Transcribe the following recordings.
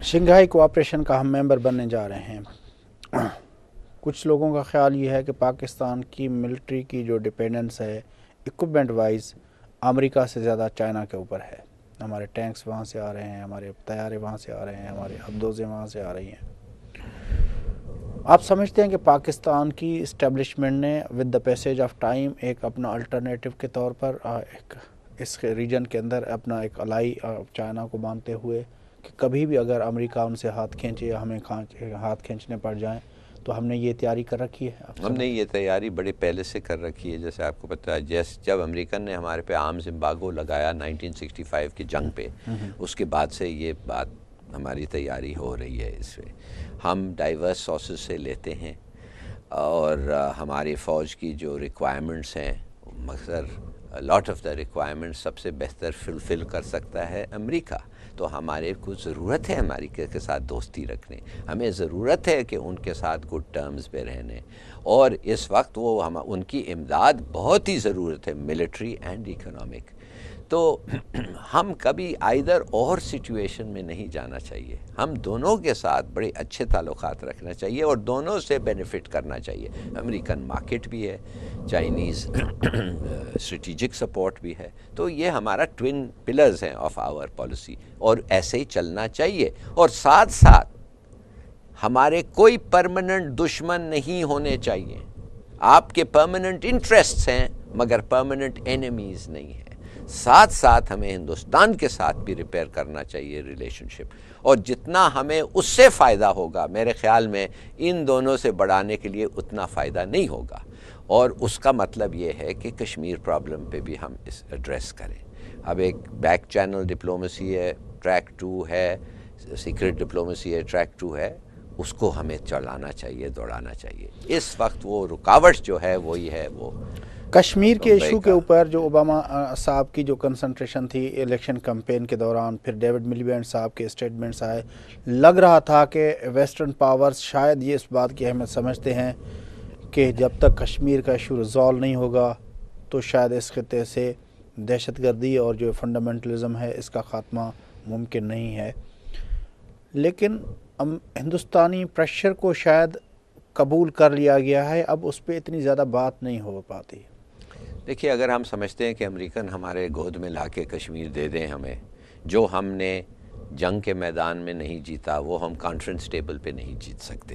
Shanghai cooperation کا ہم ممبر بننے جا رہے ہیں. کچھ لوگوں کا خیال یہ ہے کہ پاکستان کی ملٹری کی جو ڈپینڈنس ہے اکوپمنٹ وائز امریکہ سے زیادہ چائنا کے اوپر ہے. ہمارے ٹینکس وہاں سے آ رہے ہیں, ہمارے طیارے وہاں سے آ رہے ہیں, ہمارے ابدوزیں وہاں سے آ رہی ہیں. آپ سمجھتے ہیں کہ پاکستان کی اسٹیبلشمنٹ نے with the passage of time ایک اپنا الٹرنیٹو کے طور پر ایک اس ریجن کے اندر اپنا ایک الائی چائنا کو مانتے ہوئے کہ کبھی بھی اگر امریکہ ان سے ہاتھ کھینچے یا ہمیں ہاتھ کھینچنے پڑ جائیں تو ہم نے یہ تیاری کر رکھی ہے؟ ہم نے یہ تیاری بڑے پہلے سے کر رکھی ہے. جیسے آپ کو پتہ ہے جب امریکن نے ہمارے پہ آرمز امبارگو لگایا 1965 کی جنگ پہ, اس کے بعد سے یہ بات ہماری تیاری ہو رہی ہے. اس پہ ہم ڈائیورس سورسز سے لیتے ہیں اور ہماری فوج کی جو ریکوائرمنٹس ہیں مقصر لاٹ آف دا ریکوائرمنٹس سب سے بہتر فلفل کر سکتا ہے امریکہ. تو ہمارے کو ضرورت ہے امریکہ کے ساتھ دوستی رکھنے, ہمیں ضرورت ہے کہ ان کے ساتھ گڈ ٹرمز پہ رہنے, اور اس وقت وہ ان کی امداد بہت ہی ضرورت ہے ملٹری اینڈ اکنامک. تو ہم کبھی آئدر اور سچویشن میں نہیں جانا چاہیے. ہم دونوں کے ساتھ بڑے اچھے تعلقات رکھنا چاہیے اور دونوں سے بینیفٹ کرنا چاہیے. امریکن مارکیٹ بھی ہے, چائنیز اسٹریٹجک سپورٹ بھی ہے. تو یہ ہمارا ٹوین پلرز ہیں آف آور پالیسی, اور ایسے ہی چلنا چاہیے. اور ساتھ ساتھ ہمارے کوئی پرماننٹ دشمن نہیں ہونے چاہیے. آپ کے پرماننٹ انٹرسٹس ہیں مگر پرماننٹ اینیمیز نہیں ہیں. ساتھ ساتھ ہمیں ہندوستان کے ساتھ بھی ریپیئر کرنا چاہیے ریلیشن شپ, اور جتنا ہمیں اس سے فائدہ ہوگا میرے خیال میں ان دونوں سے بڑھانے کے لیے اتنا فائدہ نہیں ہوگا. اور اس کا مطلب یہ ہے کہ کشمیر پرابلم پہ بھی ہم اس ایڈریس کریں. اب ایک بیک چینل ڈپلومیسی ہے, ٹریک 2 ہے, سیکرٹ ڈپلومیسی ہے, ٹریک 2 ہے, اس کو ہمیں چلانا چاہیے, دوڑانا چاہیے. اس وقت وہ رکاوٹ جو ہے وہی ہے وہ کشمیر کے ایشو کے اوپر جو اوباما صاحب کی جو کنسنٹریشن تھی الیکشن کمپین کے دوران, پھر ڈیوڈ ملیبینڈ صاحب کے اسٹیٹمنٹس آئے, لگ رہا تھا کہ ویسٹرن پاورز شاید یہ اس بات کی اہمیت سمجھتے ہیں کہ جب تک کشمیر کا ایشو ریزالو نہیں ہوگا تو شاید اس خطے سے دہشت گردی اور جو فنڈامنٹلزم ہے اس کا خاتمہ ممکن نہیں ہے. لیکن ہندوستانی پریشر کو شاید قبول کر لیا گیا ہے, اب اس پہ اتنی زیادہ بات نہیں ہو پاتی. دیکھیے, اگر ہم سمجھتے ہیں کہ امریکن ہمارے گود میں لا کے کشمیر دے دیں ہمیں, جو ہم نے جنگ کے میدان میں نہیں جیتا وہ ہم کانفرنس ٹیبل پہ نہیں جیت سکتے.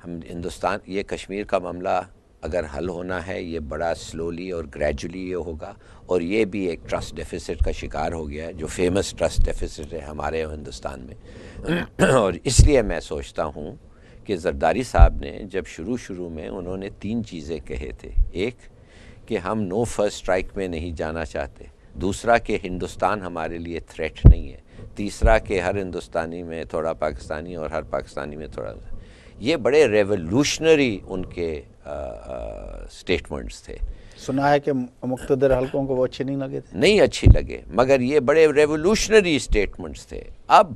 ہم ہندوستان, یہ کشمیر کا معاملہ اگر حل ہونا ہے یہ بڑا سلولی اور گریجولی یہ ہوگا, اور یہ بھی ایک ٹرسٹ ڈیفیسٹ کا شکار ہو گیا ہے جو فیمس ٹرسٹ ڈیفیسٹ ہے ہمارے ہندوستان میں. اور اس لیے میں سوچتا ہوں کہ زرداری صاحب نے جب شروع میں انہوں نے 3 چیزیں کہے تھے. ایک کہ ہم نو فرسٹ اسٹرائک میں نہیں جانا چاہتے, دوسرا کہ ہندوستان ہمارے لیے تھریٹ نہیں ہے, تیسرا کہ ہر ہندوستانی میں تھوڑا پاکستانی اور ہر پاکستانی میں تھوڑا. یہ بڑے ریولوشنری ان کے اسٹیٹمنٹس تھے. سنا ہے کہ مقتدر حلقوں کو وہ اچھے نہیں لگے تھے. نہیں اچھی لگے, مگر یہ بڑے ریولوشنری اسٹیٹمنٹس تھے. اب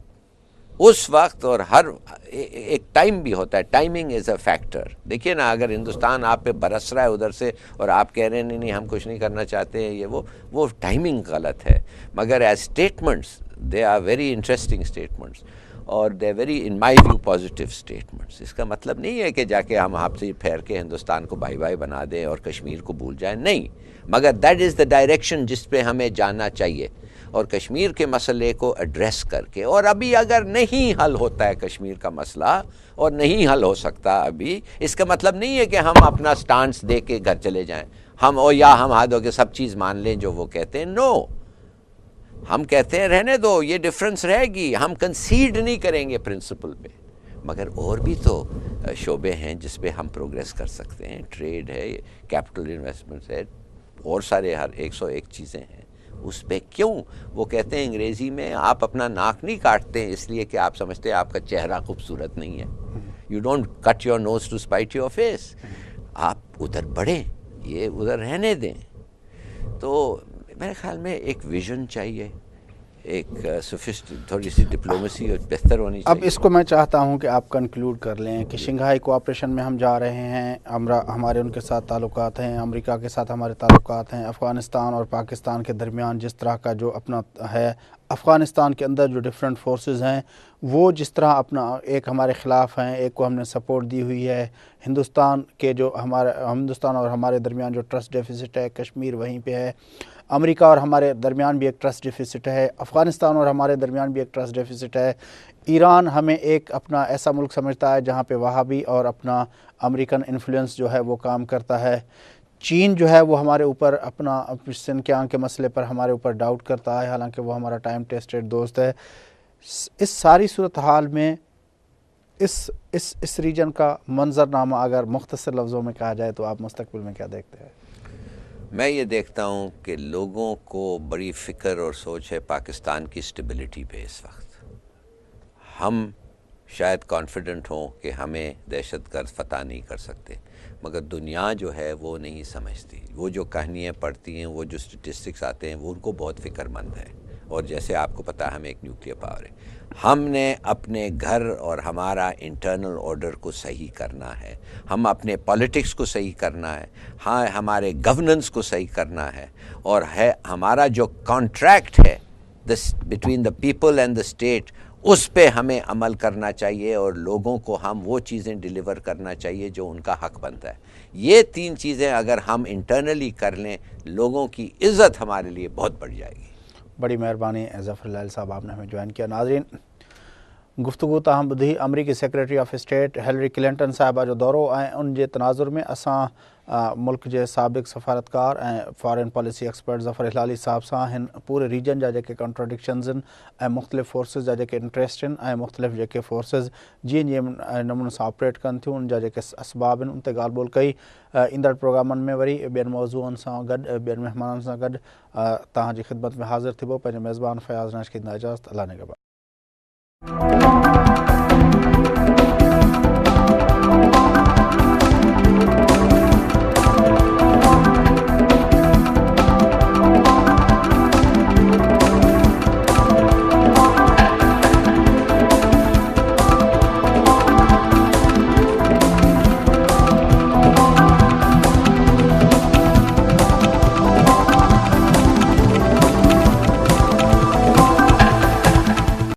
اس وقت اور ہر ایک ٹائم بھی ہوتا ہے, ٹائمنگ از اے فیکٹر. دیکھیے نا, اگر ہندوستان آپ پہ برس رہا ہے ادھر سے اور آپ کہہ رہے ہیں نہیں ہم کچھ نہیں کرنا چاہتے ہیں, یہ وہ ٹائمنگ غلط ہے. مگر as statements they are very interesting statements, اور they very in my view positive statements. اس کا مطلب نہیں ہے کہ جا کے ہم آپ سے پھیر کے ہندوستان کو بائی بائی بنا دیں اور کشمیر کو بھول جائیں, نہیں. مگر دیٹ از دا ڈائریکشن جس پہ ہمیں جانا چاہیے, اور کشمیر کے مسئلے کو ایڈریس کر کے. اور ابھی اگر نہیں حل ہوتا ہے کشمیر کا مسئلہ, اور نہیں حل ہو سکتا ابھی, اس کا مطلب نہیں ہے کہ ہم اپنا سٹانس دے کے گھر چلے جائیں یا ہم ہاتھ دھو کے سب چیز مان لیں جو وہ کہتے ہیں. نو, ہم کہتے ہیں رہنے دو, یہ ڈفرنس رہے گی, ہم کنسیڈ نہیں کریں گے پرنسپل پہ. مگر اور بھی تو شعبے ہیں جس پہ ہم پروگریس کر سکتے ہیں. ٹریڈ ہے, کیپٹل انویسٹمنٹ ہے, اور سارے ہر 101 چیزیں ہیں. اس پہ کیوں وہ کہتے ہیں انگریزی میں, آپ اپنا ناک نہیں کاٹتے اس لیے کہ آپ سمجھتے ہیں آپ کا چہرہ خوبصورت نہیں ہے. You don't cut your nose to spite your face. آپ ادھر بڑھیں, یہ ادھر رہنے دیں. تو میرے خیال میں ایک ویژن چاہیے, ایک تھوڑی سی ڈپلومیسی اور بہتر ہونی اب چاہیے. اس کو میں چاہتا ہوں کہ آپ کنکلوڈ کر لیں کہ شنگھائی کوآپریشن میں ہم جا رہے ہیں، ہمارے ان کے ساتھ تعلقات ہیں، امریکہ کے ساتھ ہمارے تعلقات ہیں، افغانستان اور پاکستان کے درمیان جس طرح کا جو اپنا ہے، افغانستان کے اندر جو ڈفرینٹ فورسز ہیں وہ جس طرح اپنا ایک ہمارے خلاف ہیں، ایک کو ہم نے سپورٹ دی ہوئی ہے، ہندوستان اور ہمارے درمیان جو ٹرسٹ ڈیفیسٹ ہے، کشمیر وہیں پہ ہے، امریکہ اور ہمارے درمیان بھی ایک ٹرسٹ ڈیفیسٹ ہے، افغانستان اور ہمارے درمیان بھی ایک ٹرسٹ ڈیفیسٹ ہے، ایران ہمیں ایک اپنا ایسا ملک سمجھتا ہے جہاں پہ وہابی اور اپنا امریکن انفلوئنس جو ہے وہ کام کرتا ہے، چین جو ہے وہ ہمارے اوپر اپنا سنکیانگ کے مسئلے پر ہمارے اوپر ڈاؤٹ کرتا ہے، حالانکہ وہ ہمارا ٹائم ٹیسٹڈ دوست ہے. اس ساری صورتحال میں اس ریجن کا منظرنامہ اگر مختصر لفظوں میں کہا جائے تو آپ مستقبل میں کیا دیکھتے ہیں؟ میں یہ دیکھتا ہوں کہ لوگوں کو بڑی فکر اور سوچ ہے پاکستان کی اسٹیبلٹی پہ. اس وقت ہم شاید کانفیڈنٹ ہوں کہ ہمیں دہشت گرد فتح نہیں کر سکتے، مگر دنیا جو ہے وہ نہیں سمجھتی. وہ جو کہانیاں پڑھتی ہیں، وہ جو اسٹیٹسٹکس آتے ہیں، وہ ان کو بہت فکر مند ہے. اور جیسے آپ کو پتہ ہے ہمیں ایک نیوکلیئر پاور ہے. ہم نے اپنے گھر اور ہمارا انٹرنل آرڈر کو صحیح کرنا ہے، ہم اپنے پالیٹکس کو صحیح کرنا ہے، ہاں ہمارے گورننس کو صحیح کرنا ہے، اور ہے ہمارا جو کانٹریکٹ ہے between the people and the state, اس پہ ہمیں عمل کرنا چاہیے، اور لوگوں کو ہم وہ چیزیں ڈیلیور کرنا چاہیے جو ان کا حق بنتا ہے. یہ 3 چیزیں اگر ہم انٹرنلی کر لیں، لوگوں کی عزت ہمارے لیے بہت بڑھ جائے گی. بڑی مہربانی ظفر العال صاحب، آپ نے ہمیں جوائن کیا. ناظرین، گفتگو تاہم بدھی امریکی secretary of state Hillary Clinton صاحبہ جو دورو ان کے تناظر میں اساں ملک کے سابق سفارتکار فارن پالیسی ایکسپرٹ ظفر ہلالی صاحب سا ہن پورے ریجن جا کے کنٹراڈکشنز مختلف فورسز جا کے انٹرسٹ مختلف جے فورسز جی نمون سے آپریٹ کن تھیں ان جا اسباب ان تے گال بول کئی. اندڑ پروگرامن میں وری بین موضوعن سے گڈ بین مہمانن سے گڈ تاں جی خدمت میں حاضر تھبو. میزبان فیاض ناش کی اجازت. اللہ نے